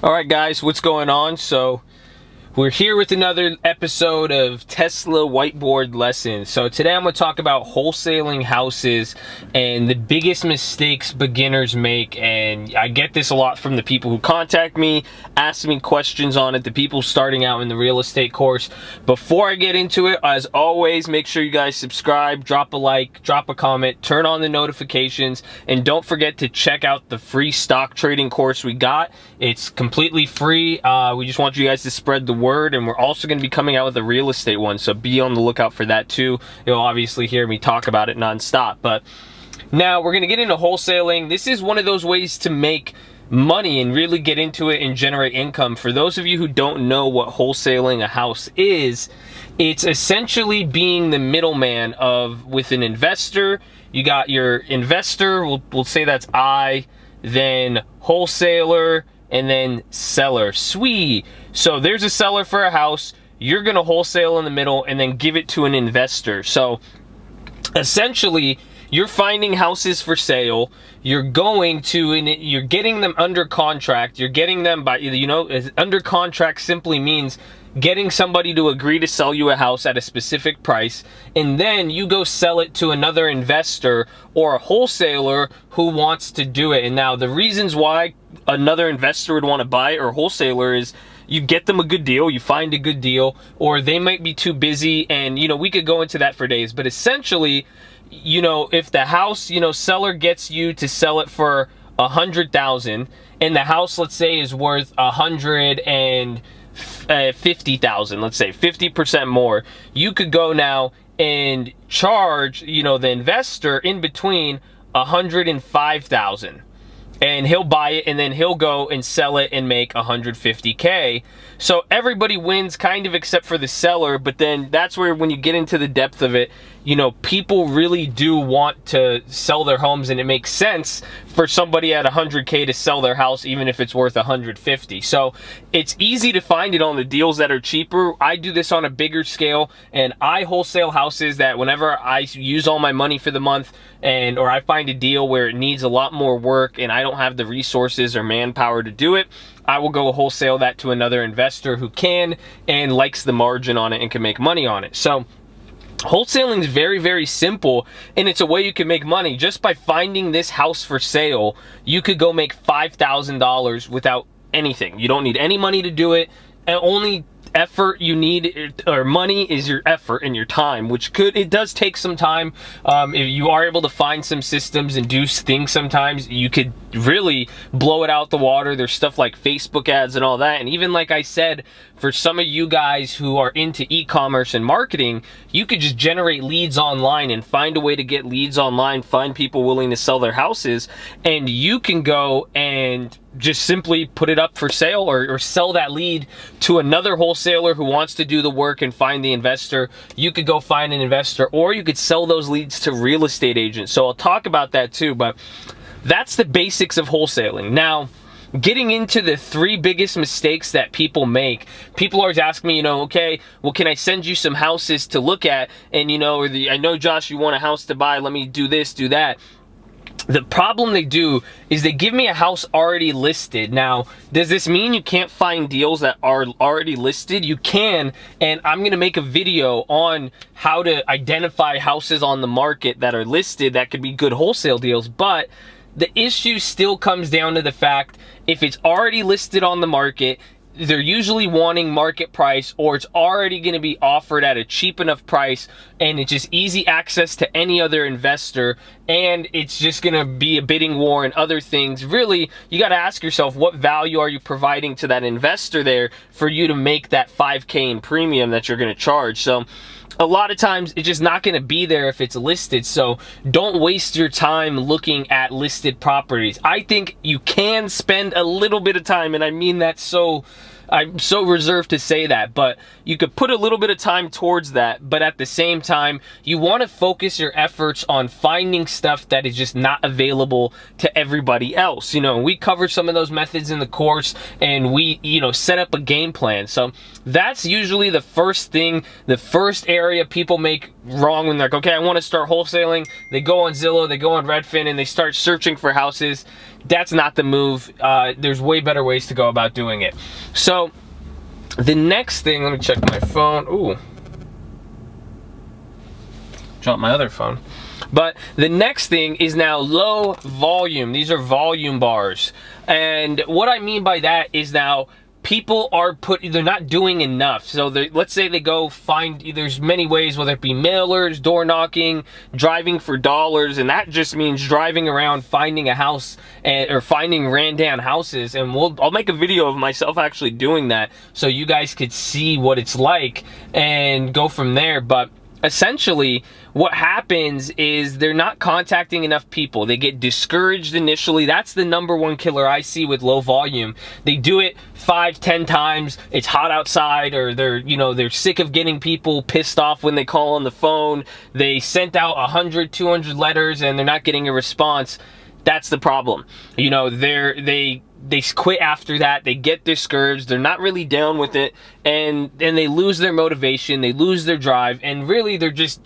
Alright guys, what's going on? So we're here with another episode of Tesla whiteboard lessons. So today I'm going to talk about wholesaling houses and the biggest mistakes beginners make. And I get this a lot from the people who contact me, ask me questions on it, the people starting out in the real estate course. Before I get into it, as always, make sure you guys subscribe, drop a like, drop a comment, turn on the notifications, and don't forget to check out the free stock trading course we got. It's completely free. We just want you guys to spread the word, and we're also going to be coming out with a real estate one, so be on the lookout for that too. You'll obviously hear me talk about it nonstop. But now we're going to get into wholesaling. This is one of those ways to make money and really get into it and generate income. For those of you who don't know what wholesaling a house is, it's essentially being the middleman with an investor. You got your investor, we'll say that's I, then wholesaler, and then seller. Sweet. So there's a seller for a house, you're gonna wholesale in the middle and then give it to an investor. So essentially, you're finding houses for sale, you're getting them under contract, you're getting them by, under contract simply means getting somebody to agree to sell you a house at a specific price, and then you go sell it to another investor or a wholesaler who wants to do it. And now the reasons why another investor would want to buy it or wholesaler is you get them a good deal, you find a good deal, or they might be too busy, and we could go into that for days. But essentially, if the house, seller gets you to sell it for $100,000 and the house, let's say, is worth $150,000, let's say 50% more, you could go now and charge, the investor in between $105,000. And he'll buy it, and then he'll go and sell it and make $150K. So everybody wins, kind of, except for the seller. But then that's where, when you get into the depth of it, people really do want to sell their homes, and it makes sense for somebody at $100K to sell their house even if it's worth $150. So it's easy to find it on the deals that are cheaper. I do this on a bigger scale, and I wholesale houses that whenever I use all my money for the month, or I find a deal where it needs a lot more work and I don't have the resources or manpower to do it, I will go wholesale that to another investor who can and likes the margin on it and can make money on it. So wholesaling is very, very simple, and it's a way you can make money. Just by finding this house for sale, you could go make $5,000 without anything. You don't need any money to do it, and only effort you need, or money, is your effort and your time, which it does take some time. If you are able to find some systems and do things, sometimes you could really blow it out the water. There's stuff like Facebook ads and all that. And even, like I said, for some of you guys who are into e-commerce and marketing, you could just generate leads online and find a way to get leads online, find people willing to sell their houses, and you can go and just simply put it up for sale, or sell that lead to another wholesaler who wants to do the work and find the investor. You could go find an investor, or you could sell those leads to real estate agents. So I'll talk about that too, but that's the basics of wholesaling. Now, getting into the 3 biggest mistakes that people make. People always ask me, okay, well, can I send you some houses to look at? And, I know, Josh, you want a house to buy. Let me do this, do that. The problem they do is they give me a house already listed. Now, does this mean you can't find deals that are already listed? You can, and I'm going to make a video on how to identify houses on the market that are listed that could be good wholesale deals. But the issue still comes down to the fact, if it's already listed on the market, they're usually wanting market price, or it's already going to be offered at a cheap enough price, and it's just easy access to any other investor, and it's just going to be a bidding war and other things. Really, you got to ask yourself, what value are you providing to that investor there for you to make that $5K in premium that you're going to charge? So a lot of times it's just not going to be there if it's listed. So don't waste your time looking at listed properties. I think you can spend a little bit of time, and I mean that I'm so reserved to say that, but you could put a little bit of time towards that. But at the same time, you want to focus your efforts on finding stuff that is just not available to everybody else. We cover some of those methods in the course, and we, set up a game plan. So that's usually the first thing, the first area people make wrong when they're like, okay, I want to start wholesaling. They go on Zillow, they go on Redfin, and they start searching for houses. That's not the move. There's way better ways to go about doing it. So the next thing, let me check my phone. Ooh, dropped my other phone. But the next thing is now low volume. These are volume bars. And what I mean by that is now people are they're not doing enough. So let's say they go find, there's many ways, whether it be mailers, door knocking, driving for dollars, and that just means driving around finding a house or finding ran-down houses. And I'll make a video of myself actually doing that so you guys could see what it's like and go from there. But essentially, what happens is they're not contacting enough people. They get discouraged initially. That's the number one killer I see with low volume. They do it 5-10 times. It's hot outside, or they're sick of getting people pissed off when they call on the phone. They sent out 100, 200 letters and they're not getting a response. That's the problem. They quit after that. They get discouraged. They're not really down with it, and they lose their motivation. They lose their drive, and really they're just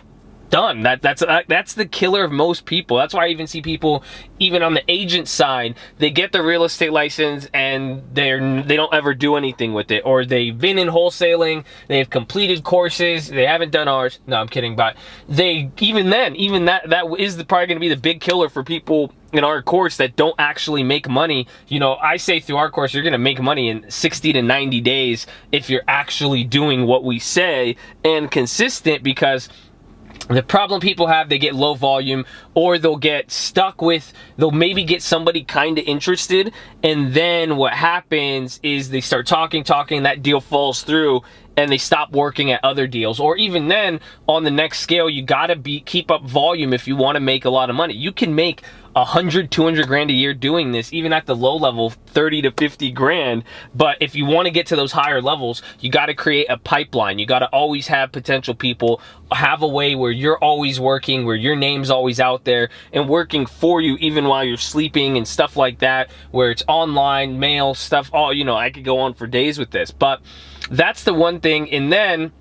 done. That's the killer of most people. That's why I even see people, even on the agent side, they get the real estate license and they don't ever do anything with it, or they've been in wholesaling, they've completed courses, they haven't done ours. No, I'm kidding, but even that is probably going to be the big killer for people in our course that don't actually make money. I say through our course, you're going to make money in 60 to 90 days if you're actually doing what we say and consistent, because the problem people have, they get low volume, or they'll get stuck with, they'll maybe get somebody kind of interested, and then what happens is they start talking, that deal falls through, and they stop working at other deals. Or even then, on the next scale, you gotta keep up volume if you want to make a lot of money. You can make 100, 200 grand a year doing this, even at the low level, 30 to 50 grand. But if you want to get to those higher levels, you got to create a pipeline. You got to always have potential people, have a way where you're always working, where your name's always out there and working for you, even while you're sleeping and stuff like that, where it's online, mail, stuff. I could go on for days with this, but that's the one thing. And then,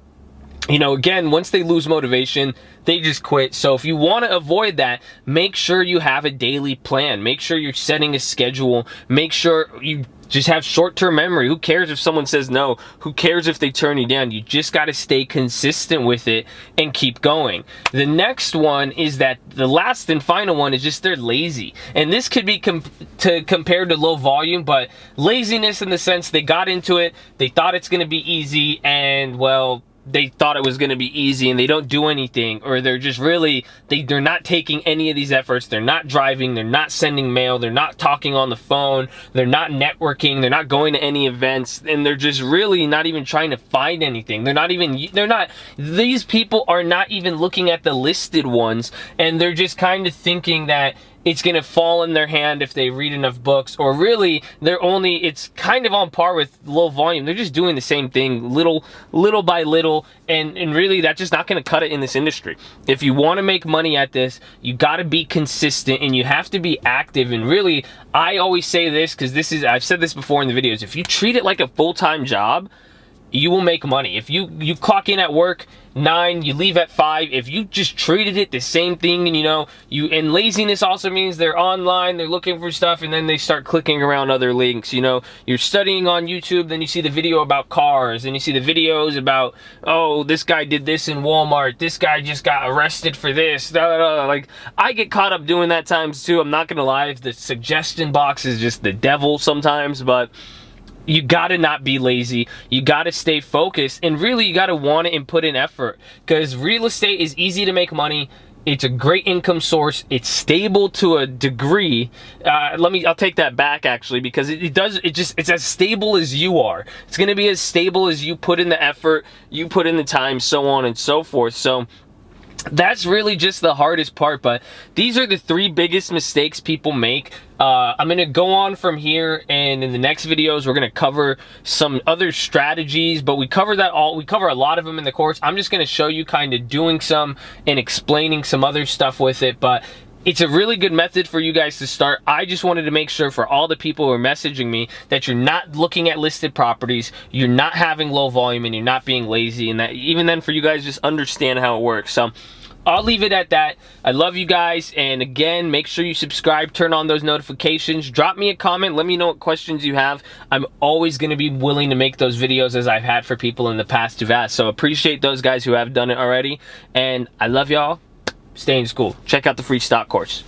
again, once they lose motivation, they just quit. So if you want to avoid that, make sure you have a daily plan. Make sure you're setting a schedule. Make sure you just have short-term memory. Who cares if someone says no? Who cares if they turn you down? You just got to stay consistent with it and keep going. The next one is that the last and final one is just they're lazy. And this could be compared to low volume, but laziness in the sense they got into it, they thought it's going to be easy, and well, they thought it was going to be easy, and they don't do anything, or they're just they're not taking any of these efforts. They're not driving, they're not sending mail, they're not talking on the phone, they're not networking, they're not going to any events, and they're just really not even trying to find anything. These people are not even looking at the listed ones, and they're just kind of thinking that it's going to fall in their hand if they read enough books, or really it's kind of on par with low volume. They're just doing the same thing little by little, and really that's just not going to cut it in this industry. If you want to make money at this, you got to be consistent and you have to be active. And really, I always say this because I've said this before in the videos, if you treat it like a full-time job, you will make money. If you clock in at work 9, you leave at 5, if you just treated it the same thing, and and laziness also means they're online, they're looking for stuff, and then they start clicking around other links. You're studying on YouTube, then you see the video about cars, and you see the videos about, oh, this guy did this in Walmart, this guy just got arrested for this, like, I get caught up doing that times too. I'm not gonna lie, the suggestion box is just the devil sometimes, but you gotta not be lazy. You gotta stay focused, and really you gotta want it and put in effort, because real estate is easy to make money. It's a great income source. It's stable to a degree. I'll take that back actually, because it's as stable as you are. It's gonna be as stable as you put in the effort, you put in the time, so on and so forth. So that's really just the hardest part, but these are the 3 biggest mistakes people make. I'm going to go on from here, and in the next videos we're going to cover some other strategies, but we cover a lot of them in the course. I'm just going to show you kind of doing some and explaining some other stuff with it. But it's a really good method for you guys to start. I just wanted to make sure for all the people who are messaging me that you're not looking at listed properties, you're not having low volume, and you're not being lazy, and that even then for you guys just understand how it works. So I'll leave it at that. I love you guys, and again, make sure you subscribe, turn on those notifications, drop me a comment, let me know what questions you have. I'm always going to be willing to make those videos as I've had for people in the past who've asked. So appreciate those guys who have done it already, and I love y'all. Stay in school. Check out the free stock course.